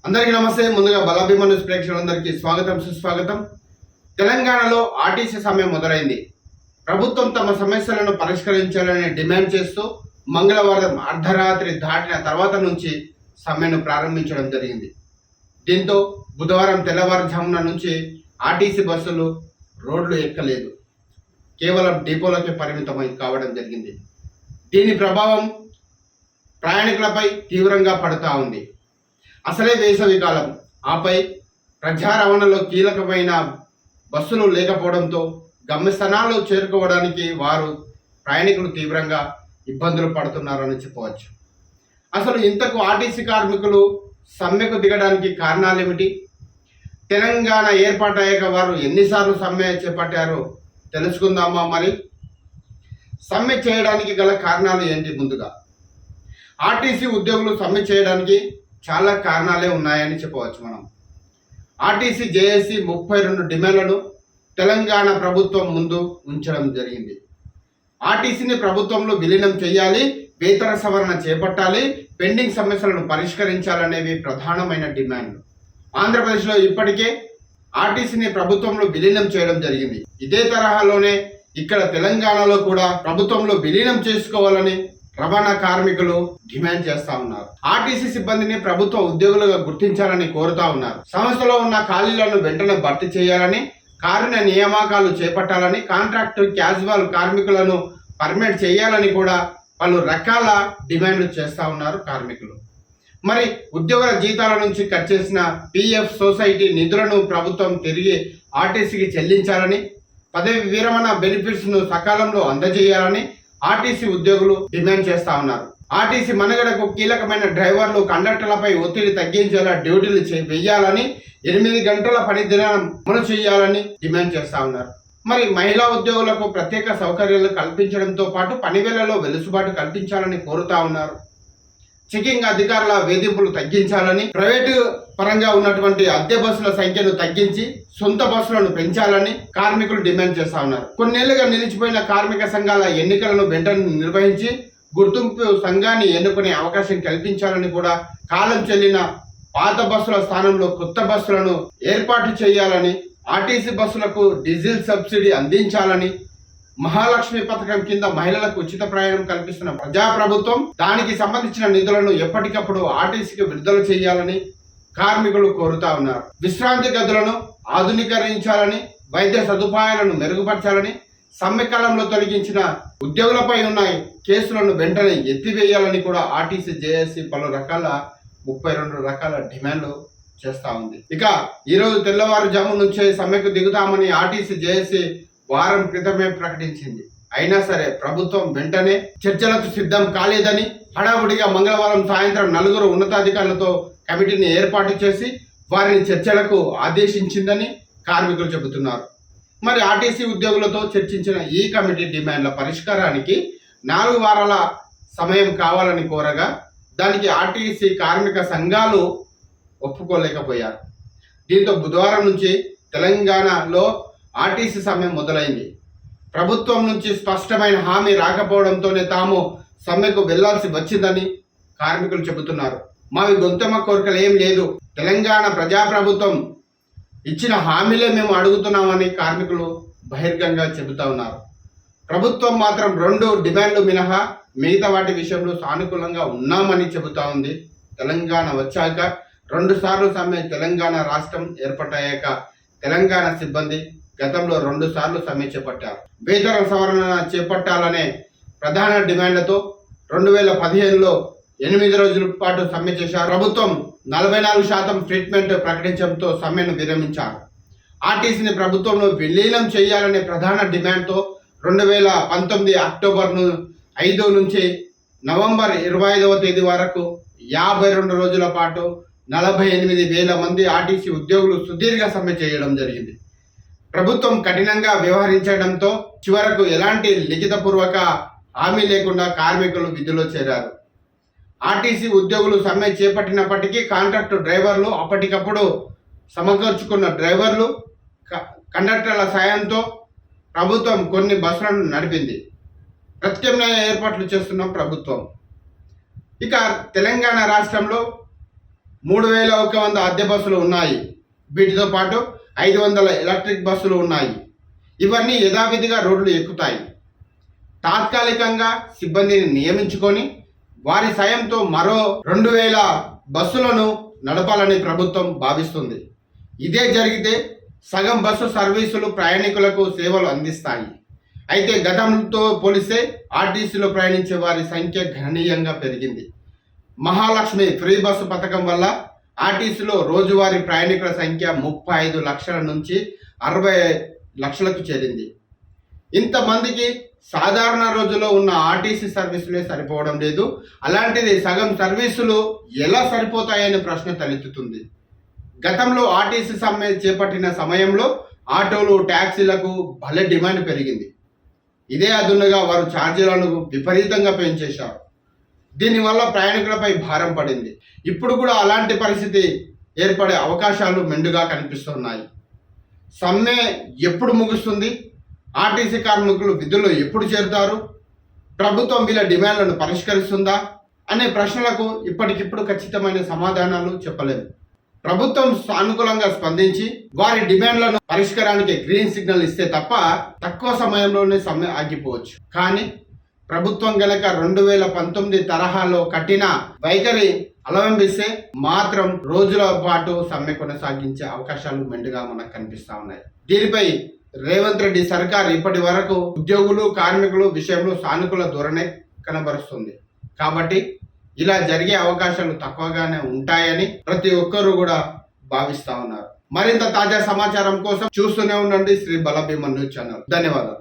అందరికీ నమస్తే. ముందుగా బలాభిమ న్యూస్ ప్రేక్షకులందరికీ స్వాగతం సుస్వాగతం. తెలంగాణలో ఆర్టీసీ సమ్మె మొదలైంది. ప్రభుత్వం తమ సమస్యలను పరిష్కరించాలని డిమాండ్ చేస్తూ మంగళవారం అర్ధరాత్రి దాటిన తర్వాత నుంచి సమ్మెను ప్రారంభించడం జరిగింది. దీంతో బుధవారం తెల్లవారుజామున నుంచి ఆర్టీసీ బస్సులు రోడ్లు ఎక్కలేదు, కేవలం డిపోలకే పరిమితమై కావడం జరిగింది. దీని ప్రభావం ప్రయాణికులపై తీవ్రంగా పడుతూ ఉంది. అసలే వేసవి కాలం, ఆపై ప్రజా రవాణాలో కీలకమైన బస్సులు లేకపోవడంతో గమ్యస్థానాలు చేరుకోవడానికి ప్రయాణికులు తీవ్రంగా ఇబ్బందులు పడుతున్నారని చెప్పవచ్చు. అసలు ఇంతకు ఆర్టీసీ కార్మికులు సమ్మెకు దిగడానికి కారణాలు ఏమిటి? తెలంగాణ ఏర్పాటయ్యాక వారు ఎన్నిసార్లు సమ్మె చేపట్టారో తెలుసుకుందామా? మరి సమ్మె చేయడానికి గల కారణాలు ఏంటి? ముందుగా ఆర్టీసీ ఉద్యోగులు సమ్మె చేయడానికి చాలా కారణాలే ఉన్నాయని చెప్పవచ్చు. మనం ఆర్టీసీ జేఏసీ 32 డిమాండ్లను తెలంగాణ ప్రభుత్వం ముందు ఉంచడం జరిగింది. ఆర్టీసీని ప్రభుత్వంలో విలీనం చేయాలి, వేతన సవరణ చేపట్టాలి, పెండింగ్ సమస్యలను పరిష్కరించాలనేవి ప్రధానమైన డిమాండ్లు. ఆంధ్రప్రదేశ్లో ఇప్పటికే ఆర్టీసీని ప్రభుత్వంలో విలీనం చేయడం జరిగింది. ఇదే తరహాలోనే ఇక్కడ తెలంగాణలో కూడా ప్రభుత్వంలో విలీనం చేసుకోవాలని రవాణా కార్మికులు డిమాండ్ చేస్తా ఉన్నారు. ఆర్టీసీ సిబ్బందిని ప్రభుత్వ ఉద్యోగులుగా గుర్తించాలని కోరుతా ఉన్నారు. సంస్థలో ఉన్న ఖాళీలను వెంటనే భర్తీ చేయాలని, కారుణ్య నియామకాలు చేపట్టాలని, కాంట్రాక్టు క్యాజువల్ కార్మికులను పర్మిట్ చేయాలని కూడా పలు రకాల డిమాండ్లు చేస్తా ఉన్నారు కార్మికులు. మరి ఉద్యోగుల జీతాల నుంచి కట్ చేసిన పిఎఫ్ సొసైటీ నిధులను ప్రభుత్వం తిరిగి ఆర్టీసీకి చెల్లించాలని, పదవి విరమణ బెనిఫిట్స్ ను సకాలంలో అందజేయాలని ఆర్టీసీ ఉద్యోగులు డిమాండ్ చేస్తా ఉన్నారు. ఆర్టీసీ మనుగడకు కీలకమైన డ్రైవర్లు, కండక్టర్లపై ఒత్తిడి తగ్గించేలా డ్యూటీలు వేయాలని, 8 గంటల పని దినం అమలు చేయాలని డిమాండ్ చేస్తా ఉన్నారు. మరి మహిళా ఉద్యోగులకు ప్రత్యేక సౌకర్యాలు కల్పించడంతో పాటు పని వేళలో వెలుసుబాటు కల్పించాలని కోరుతా ఉన్నారు. చెకింగ్ అధికారుల వేధింపులు తగ్గించాలని, ప్రైవేటు పరంగా ఉన్నటువంటి అద్దె బస్సుల సంఖ్యను తగ్గించి సొంత బస్సులను పెంచాలని కార్మికులు డిమాండ్ చేస్తా ఉన్నారు. కొన్నేళ్లుగా నిలిచిపోయిన కార్మిక సంఘాల ఎన్నికలను వెంటనే నిర్వహించి గుర్తింపు సంఘాన్ని ఎన్నుకునే అవకాశం కల్పించాలని కూడా, కాలం చెల్లిన పాత బస్సుల స్థానంలో కొత్త బస్సులను ఏర్పాటు చేయాలని, ఆర్టీసీ బస్సులకు డీజిల్ సబ్సిడీ అందించాలని, మహాలక్ష్మి పథకం కింద మహిళలకు ఉచిత ప్రయాణం కల్పిస్తున్న ప్రజాప్రభుత్వం దానికి సంబంధించిన నిధులను ఎప్పటికప్పుడు ఆర్టీసీకి విడుదల చేయాలని కార్మికులు కోరుతా ఉన్నారు. విశ్రాంతి గదులను ఆధునీకరించాలని, వైద్య సదుపాయాలను మెరుగుపరచాలని, సమ్మె కాలంలో తొలగించిన ఉద్యోగులపై ఉన్న కేసులను వెంటనే ఎత్తివేయాలని కూడా ఆర్టీసీ జేఏసీ పలు రకాల 32 రకాల డిమాండ్లు చేస్తా ఉంది. ఇక ఈరోజు తెల్లవారుజాము నుంచే సమ్మెకు దిగుతామని ఆర్టీసీ జేఏసీ వారం క్రితమే ప్రకటించింది. అయినా సరే ప్రభుత్వం వెంటనే చర్చలకు సిద్ధం కాలేదని, హడావుడిగా మంగళవారం సాయంత్రం 4 ఉన్నతాధికారులతో కమిటీని ఏర్పాటు చేసి వారిని చర్చలకు ఆదేశించిందని కార్మికులు చెబుతున్నారు. మరి ఆర్టీసీ ఉద్యోగులతో చర్చించిన ఈ కమిటీ డిమాండ్ల పరిష్కారానికి 4 వారాల సమయం కావాలని కోరగా దానికి ఆర్టీసీ కార్మిక సంఘాలు ఒప్పుకోలేకపోయారు. దీంతో బుధవారం నుంచి తెలంగాణలో ఆర్టీసీ సమ్మె మొదలైంది. ప్రభుత్వం నుంచి స్పష్టమైన హామీ రాకపోవడంతోనే తాము సమ్మెకు వెళ్లాల్సి వచ్చిందని కార్మికులు చెబుతున్నారు. మావి గొంతెమ్మ కోరికలు ఏం లేదు, తెలంగాణ ప్రజాప్రభుత్వం ఇచ్చిన హామీలే మేము అడుగుతున్నామని కార్మికులు బహిర్గంగా చెబుతా ఉన్నారు. ప్రభుత్వం మాత్రం 2 డిమాండ్లు మినహా మిగతా వాటి విషయంలో సానుకూలంగా ఉన్నామని చెబుతా ఉంది. తెలంగాణ వచ్చాక 2 సార్లు సమ్మె. తెలంగాణ రాష్ట్రం ఏర్పాటయ్యాక తెలంగాణ సిబ్బంది గతంలో 2 సార్లు సమ్మె చేపట్టారు. వేతన సవరణ చేపట్టాలనే ప్రధాన డిమాండ్లతో 2015లో 8 రోజుల పాటు సమ్మె చేశారు. ప్రభుత్వం 44% ట్రీట్మెంట్ ప్రకటించడంతో సమ్మెను విరమించారు. ఆర్టీసీని ప్రభుత్వంలో విలీనం చేయాలనే ప్రధాన డిమాండ్తో 2019 అక్టోబర్ 5 నుంచి నవంబర్ 25వ తేదీ వరకు 52 రోజుల పాటు 48,000 మంది ఆర్టీసీ ఉద్యోగులు సుదీర్ఘ సమ్మె చేయడం జరిగింది. ప్రభుత్వం కఠినంగా వ్యవహరించడంతో చివరకు ఎలాంటి లిఖితపూర్వక హామీ లేకుండా కార్మికులు విధుల్లో చేరారు. ఆర్టీసీ ఉద్యోగులు సమ్మె చేపట్టినప్పటికీ కాంట్రాక్టు డ్రైవర్లు, అప్పటికప్పుడు సమకూర్చుకున్న డ్రైవర్లు, కండక్టర్ల సాయంతో ప్రభుత్వం కొన్ని బస్సులను నడిపింది. ప్రత్యామ్నాయ ఏర్పాట్లు చేస్తున్న ప్రభుత్వం. ఇక తెలంగాణ రాష్ట్రంలో 3,100 అద్దె బస్సులు ఉన్నాయి. వీటితో పాటు 500 ఎలక్ట్రిక్ బస్సులు ఉన్నాయి. ఇవన్నీ యథావిధిగా రోడ్లు ఎక్కుతాయి. తాత్కాలికంగా సిబ్బందిని నియమించుకొని వారి సాయంతో మరో 2,000 బస్సులను నడపాలని ప్రభుత్వం భావిస్తుంది. ఇదే జరిగితే సగం బస్సు సర్వీసులు ప్రయాణికులకు సేవలు అందిస్తాయి. అయితే గతంతో పోలిస్తే ఆర్టీసీలో ప్రయాణించే వారి సంఖ్య గణనీయంగా పెరిగింది. మహాలక్ష్మి ఫ్రీ బస్సు పథకం వల్ల ఆర్టీసీలో రోజువారీ ప్రయాణికుల సంఖ్య 35 లక్షల నుంచి 60 లక్షలకు చేరింది. ఇంతమందికి సాధారణ రోజుల్లో ఉన్న ఆర్టీసీ సర్వీసులే సరిపోవడం లేదు. అలాంటిది సగం సర్వీసులు ఎలా సరిపోతాయనే ప్రశ్న తలెత్తుతుంది. గతంలో ఆర్టీసీ సమ్మె చేపట్టిన సమయంలో ఆటోలు, ట్యాక్సీలకు భలే డిమాండ్ పెరిగింది. ఇదే అదునుగా వారు ఛార్జీలను విపరీతంగా పెంచేశారు. దీనివల్ల ప్రయాణికులపై భారం పడింది. ఇప్పుడు కూడా అలాంటి పరిస్థితి ఏర్పడే అవకాశాలు మెండుగా కనిపిస్తున్నాయి. సమ్మె ఎప్పుడు ముగుస్తుంది? ఆర్టీసీ కార్మికులు విధుల్లో ఎప్పుడు చేరుతారు? ప్రభుత్వం వీళ్ళ డిమాండ్లను పరిష్కరిస్తుందా అనే ప్రశ్నలకు ఇప్పటికిప్పుడు ఖచ్చితమైన సమాధానాలు చెప్పలేము. ప్రభుత్వం సానుకూలంగా స్పందించి వారి డిమాండ్లను పరిష్కారానికి గ్రీన్ సిగ్నల్ ఇస్తే తప్ప తక్కువ సమయంలోనే సమ్మె ఆగిపోవచ్చు. కానీ ప్రభుత్వం గనక 2019 తరహాలో కఠిన వైఖరి అవలంబిస్తే మాత్రం రోజుల పాటు సమ్మె కొనసాగించే అవకాశాలు మెండుగా మనకు కనిపిస్తా ఉన్నాయి. దీనిపై రేవంత్ రెడ్డి సర్కార్ ఇప్పటి వరకు ఉద్యోగులు, కార్మికులు విషయంలో సానుకూల ధోరణి కనబరుస్తుంది. కాబట్టి ఇలా జరిగే అవకాశాలు తక్కువగానే ఉంటాయని ప్రతి ఒక్కరూ కూడా భావిస్తా ఉన్నారు. మరింత తాజా సమాచారం కోసం చూస్తూనే ఉండండి శ్రీ బల భీమన్ న్యూస్ ఛానల్. ధన్యవాదాలు.